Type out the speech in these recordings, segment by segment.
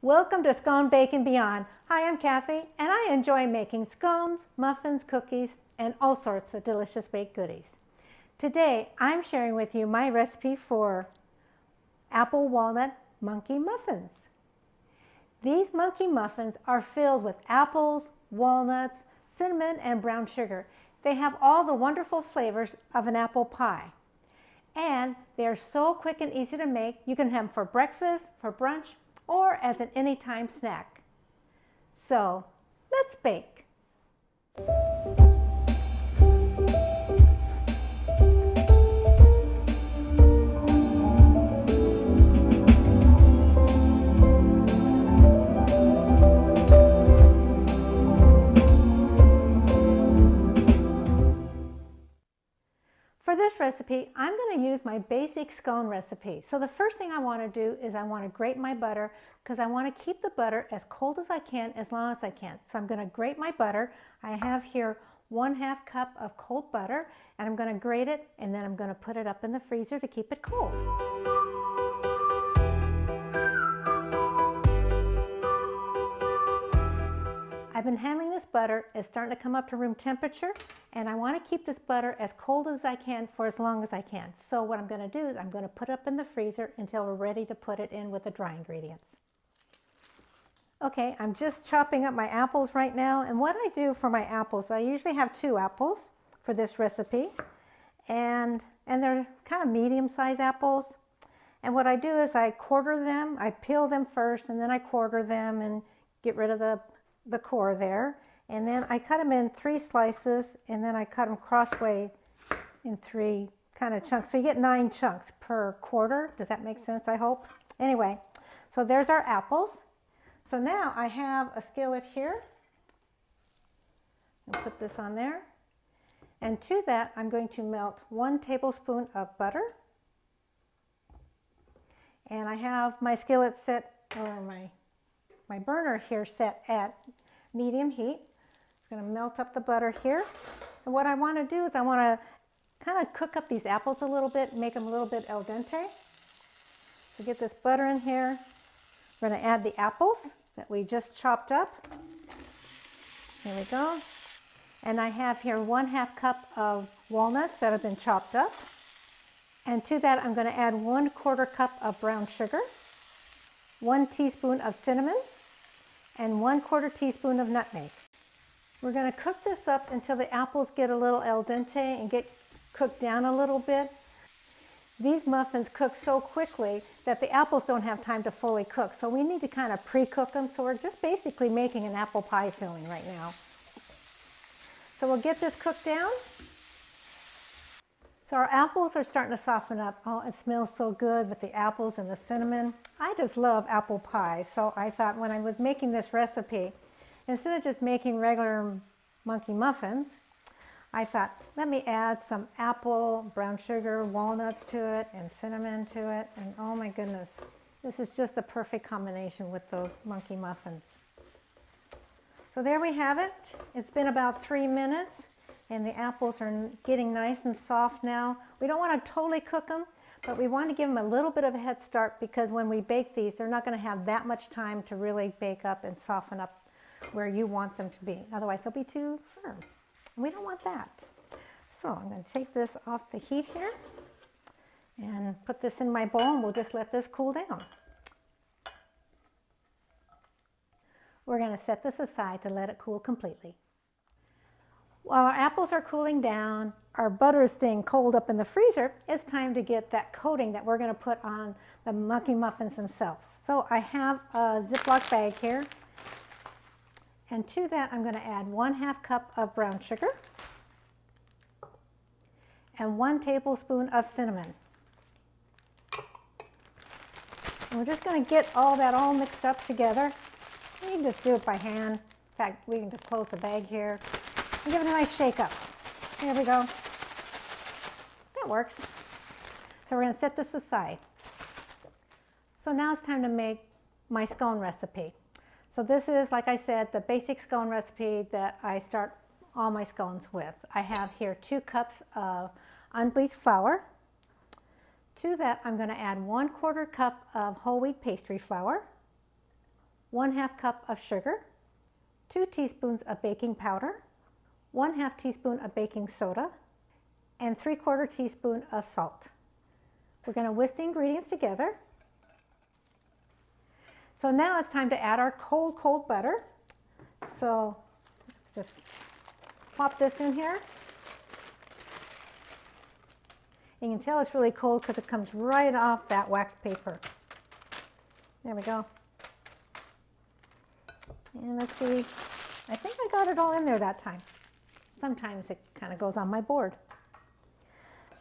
Welcome to Scone Bake and Beyond. Hi, I'm Kathy, and I enjoy making scones, muffins, cookies, and all sorts of delicious baked goodies. Today, I'm sharing with you my recipe for Apple-Walnut Monkey Muffins. These monkey muffins are filled with apples, walnuts, cinnamon, and brown sugar. They have all the wonderful flavors of an apple pie. And they are so quick and easy to make. You can have them for breakfast, for brunch, or as an anytime snack. So, let's bake. For this recipe, I'm going to use my basic scone recipe. So the first thing I want to do is I want to grate my butter because I want to keep the butter as cold as I can, as long as I can. So I'm going to grate my butter. I have here 1/2 cup of cold butter, and I'm going to grate it, and then I'm going to put it up in the freezer to keep it cold. I've been handling this butter. It's starting to come up to room temperature, and I want to keep this butter as cold as I can for as long as I can. So what I'm going to do is I'm going to put it up in the freezer until we're ready to put it in with the dry ingredients. Okay, I'm just chopping up my apples right now, and what I do for my apples, I usually have 2 apples for this recipe, and they're kind of medium-sized apples. And what I do is I quarter them, I peel them first, and then I quarter them and get rid of the core there, and then I cut them in 3 slices, and then I cut them crossway in 3 kind of chunks. So you get 9 chunks per quarter. Does that make sense, I hope? Anyway, so there's our apples. So now I have a skillet here. I'll put this on there. And to that, I'm going to melt 1 tablespoon of butter. And I have my skillet set, or my burner here set at medium heat. I'm going to melt up the butter here. And what I want to do is I want to kind of cook up these apples a little bit, make them a little bit al dente. So get this butter in here. We're going to add the apples that we just chopped up. There we go. And I have here 1/2 cup of walnuts that have been chopped up. And to that I'm going to add 1/4 cup of brown sugar, 1 teaspoon of cinnamon, and 1/4 teaspoon of nutmeg. We're going to cook this up until the apples get a little al dente and get cooked down a little bit. These muffins cook so quickly that the apples don't have time to fully cook, so we need to kind of pre-cook them. So we're just basically making an apple pie filling right now. So we'll get this cooked down. So our apples are starting to soften up. Oh, it smells so good with the apples and the cinnamon. I just love apple pie. So I thought when I was making this recipe, instead of just making regular monkey muffins, I thought, let me add some apple, brown sugar, walnuts to it, and cinnamon to it. And oh my goodness, this is just a perfect combination with those monkey muffins. So there we have it. It's been about 3 minutes. And the apples are getting nice and soft now. We don't want to totally cook them, but we want to give them a little bit of a head start because when we bake these, they're not going to have that much time to really bake up and soften up where you want them to be. Otherwise, they'll be too firm. We don't want that. So I'm going to take this off the heat here and put this in my bowl, and we'll just let this cool down. We're going to set this aside to let it cool completely. While our apples are cooling down, our butter is staying cold up in the freezer, it's time to get that coating that we're going to put on the monkey muffins themselves. So I have a Ziploc bag here, and to that I'm going to add 1/2 cup of brown sugar and 1 tablespoon of cinnamon. And we're just going to get all that all mixed up together. You can just do it by hand. In fact, we can just close the bag here. And give it a nice shake up. There we go. That works. So we're going to set this aside. So now it's time to make my scone recipe. So this is, like I said, the basic scone recipe that I start all my scones with. I have here 2 cups of unbleached flour. To that I'm going to add 1/4 cup of whole wheat pastry flour, 1/2 cup of sugar, 2 teaspoons of baking powder, 1/2 teaspoon of baking soda, and 3/4 teaspoon of salt. We're going to whisk the ingredients together. So now it's time to add our cold butter. So just pop this in here. You can tell it's really cold because it comes right off that wax paper. There we go. And let's see, I think I got it all in there that time. Sometimes it kind of goes on my board.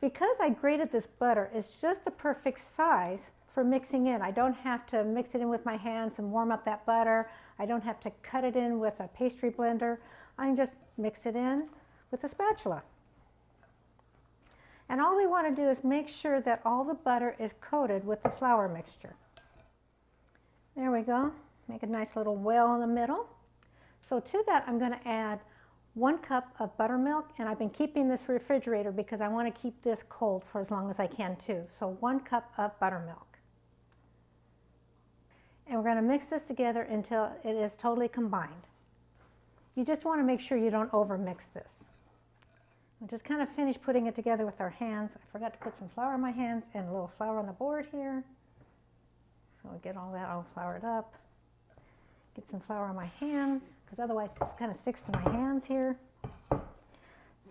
Because I grated this butter, it's just the perfect size for mixing in. I don't have to mix it in with my hands and warm up that butter. I don't have to cut it in with a pastry blender. I can just mix it in with a spatula. And all we want to do is make sure that all the butter is coated with the flour mixture. There we go. Make a nice little well in the middle. So to that I'm going to add 1 cup of buttermilk, and I've been keeping this refrigerator because I want to keep this cold for as long as I can too. So 1 cup of buttermilk. And we're going to mix this together until it is totally combined. You just want to make sure you don't over mix this. We'll just kind of finish putting it together with our hands. I forgot to put some flour on my hands and a little flour on the board here. So I'll get all that all floured up. Get some flour on my hands because otherwise it just kind of sticks to my hands here.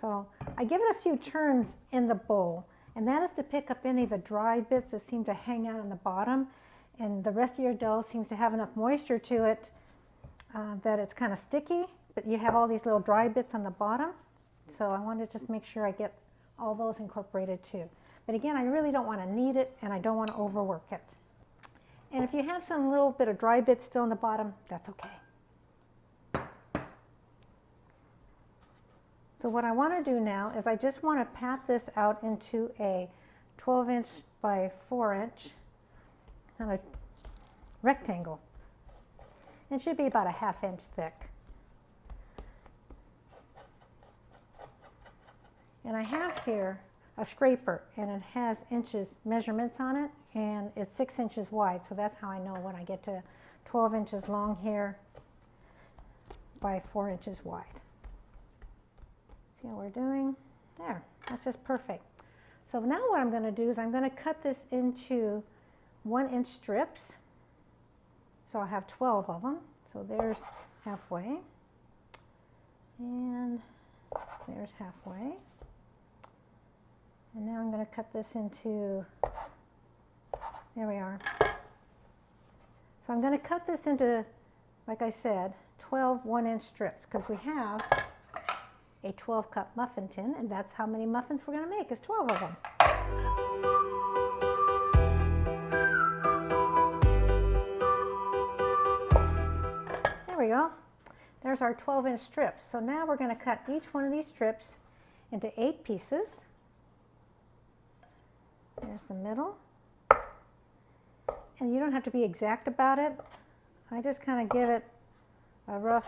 So I give it a few turns in the bowl, and that is to pick up any of the dry bits that seem to hang out on the bottom, and the rest of your dough seems to have enough moisture to it that it's kind of sticky, but you have all these little dry bits on the bottom. So I want to just make sure I get all those incorporated too. But again, I really don't want to knead it, and I don't want to overwork it. And if you have some little bit of dry bits still on the bottom, that's okay. So what I want to do now is I just want to pat this out into a 12-inch by 4-inch kind of rectangle. It should be about a 1/2 inch thick. And I have here a scraper, and it has inches measurements on it, and it's 6 inches wide, so that's how I know when I get to 12 inches long here by 4 inches wide. See how we're doing? There, that's just perfect. So now what I'm going to do is I'm going to cut this into 1-inch strips. So I'll have 12 of them. So there's halfway, and there's halfway. And now I'm going to cut this into, there we are. So I'm going to cut this into, like I said, 12 1-inch strips, because we have a 12-cup muffin tin, and that's how many muffins we're going to make, is 12 of them. There we go. There's our 12-inch strips. So now we're going to cut each one of these strips into 8 pieces. There's the middle. And you don't have to be exact about it. I just kind of give it a rough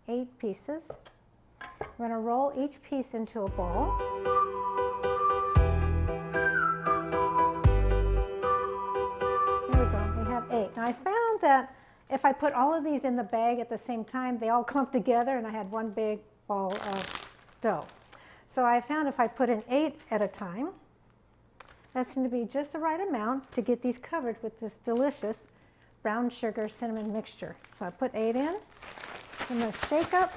8 pieces. We're going to roll each piece into a bowl. There we go, we have 8. Now I found that if I put all of these in the bag at the same time, they all clump together and I had one big ball of dough. So I found if I put in 8 at a time, that's going to be just the right amount to get these covered with this delicious brown sugar cinnamon mixture. So I put 8 in. I'm going to shake up.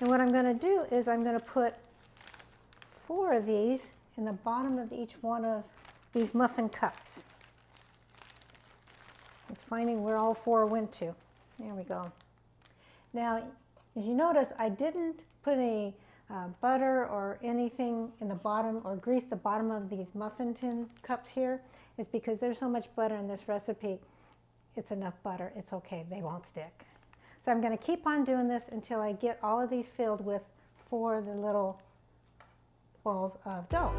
And what I'm going to do is I'm going to put 4 of these in the bottom of each one of these muffin cups. It's finding where all 4 went to. There we go. Now, as you notice, I didn't put any butter or anything in the bottom or grease the bottom of these muffin tin cups here. It's because there's so much butter in this recipe. It's enough butter. It's okay. They won't stick. So I'm going to keep on doing this until I get all of these filled with 4 of the little balls of dough.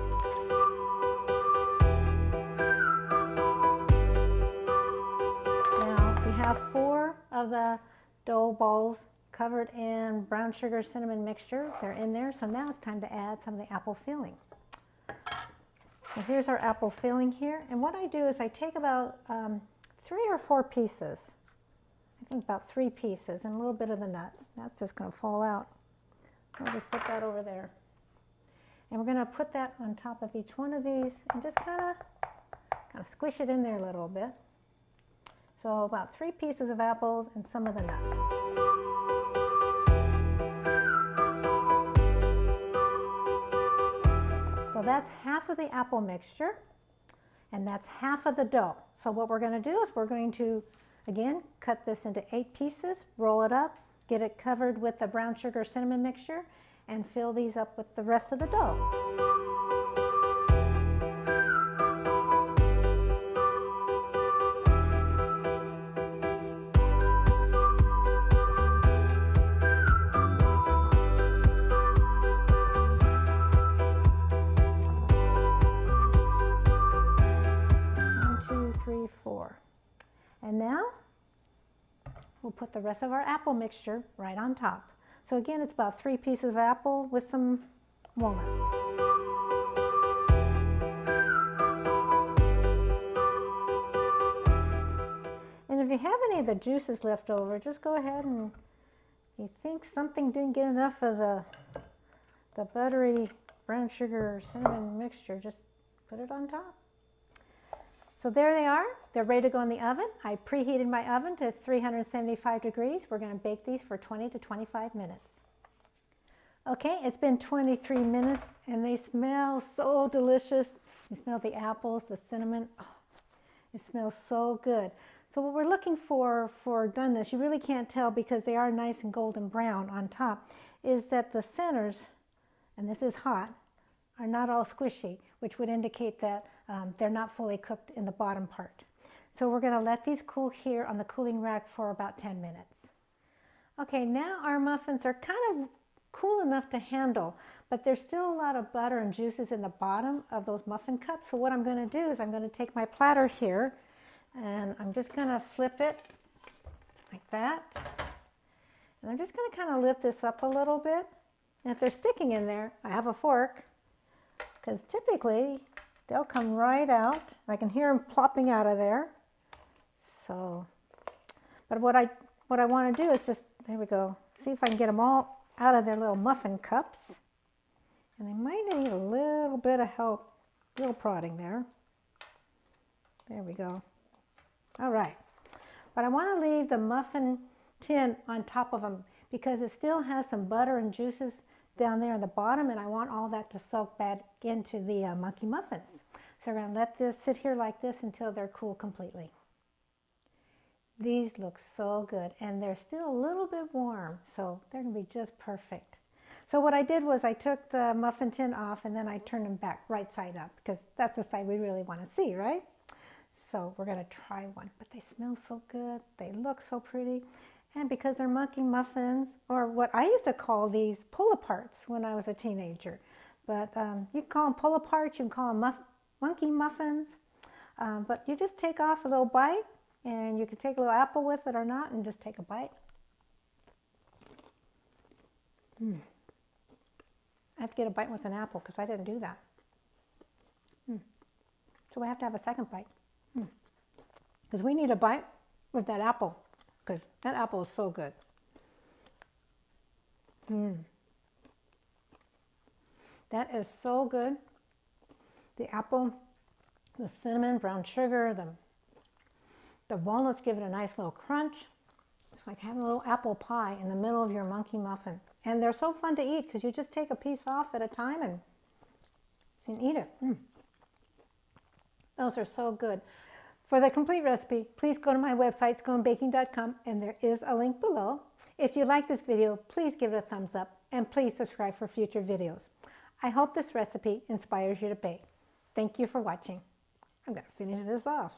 Now we have 4 of the dough balls covered in brown sugar cinnamon mixture. They're in there. So now it's time to add some of the apple filling. So here's our apple filling here. And what I do is I take about 3 or 4 pieces. I think about 3 pieces and a little bit of the nuts. That's just going to fall out. I'll just put that over there. And we're going to put that on top of each one of these and just kind of squish it in there a little bit. So about 3 pieces of apples and some of the nuts. So that's half of the apple mixture, and that's half of the dough. So what we're going to do is we're going to, again, cut this into 8 pieces, roll it up, get it covered with the brown sugar cinnamon mixture, and fill these up with the rest of the dough. And now we'll put the rest of our apple mixture right on top. So again, it's about 3 pieces of apple with some walnuts. And if you have any of the juices left over, just go ahead and if you think something didn't get enough of the buttery brown sugar cinnamon mixture, just put it on top. So there they are. They're ready to go in the oven. I preheated my oven to 375 degrees. We're going to bake these for 20 to 25 minutes. Okay, it's been 23 minutes and they smell so delicious. You smell the apples, the cinnamon. Oh, it smells so good. So what we're looking for doneness, you really can't tell because they are nice and golden brown on top, is that the centers, and this is hot, are not all squishy, which would indicate that they're not fully cooked in the bottom part. So we're going to let these cool here on the cooling rack for about 10 minutes. Okay, now our muffins are kind of cool enough to handle, but there's still a lot of butter and juices in the bottom of those muffin cups. So what I'm going to do is I'm going to take my platter here and I'm just going to flip it like that. And I'm just going to kind of lift this up a little bit. And if they're sticking in there, I have a fork, because typically they'll come right out. I can hear them plopping out of there. So, but what I want to do is just, there we go, see if I can get them all out of their little muffin cups. And they might need a little bit of help, a little prodding there. There we go. All right. But I want to leave the muffin tin on top of them because it still has some butter and juices down there in the bottom, and I want all that to soak back into the monkey muffins. So we're going to let this sit here like this until they're cool completely. These look so good, and they're still a little bit warm, so they're going to be just perfect. So what I did was I took the muffin tin off and then I turned them back right side up because that's the side we really want to see, right? So we're going to try one, but they smell so good. They look so pretty. And because they're monkey muffins, or what I used to call these pull-aparts when I was a teenager. But you can call them pull-aparts, you can call them monkey muffins. But you just take off a little bite, and you can take a little apple with it or not, and just take a bite. I have to get a bite with an apple because I didn't do that. So I have to have a second bite. Because we need a bite with that apple. Because that apple is so good. That is so good. The apple, the cinnamon, brown sugar, the walnuts give it a nice little crunch. It's like having a little apple pie in the middle of your monkey muffin. And they're so fun to eat because you just take a piece off at a time and you can eat it. Those are so good. For the complete recipe, please go to my website, sconebaking.com, and there is a link below. If you like this video, please give it a thumbs up, and please subscribe for future videos. I hope this recipe inspires you to bake. Thank you for watching. I'm going to finish this off.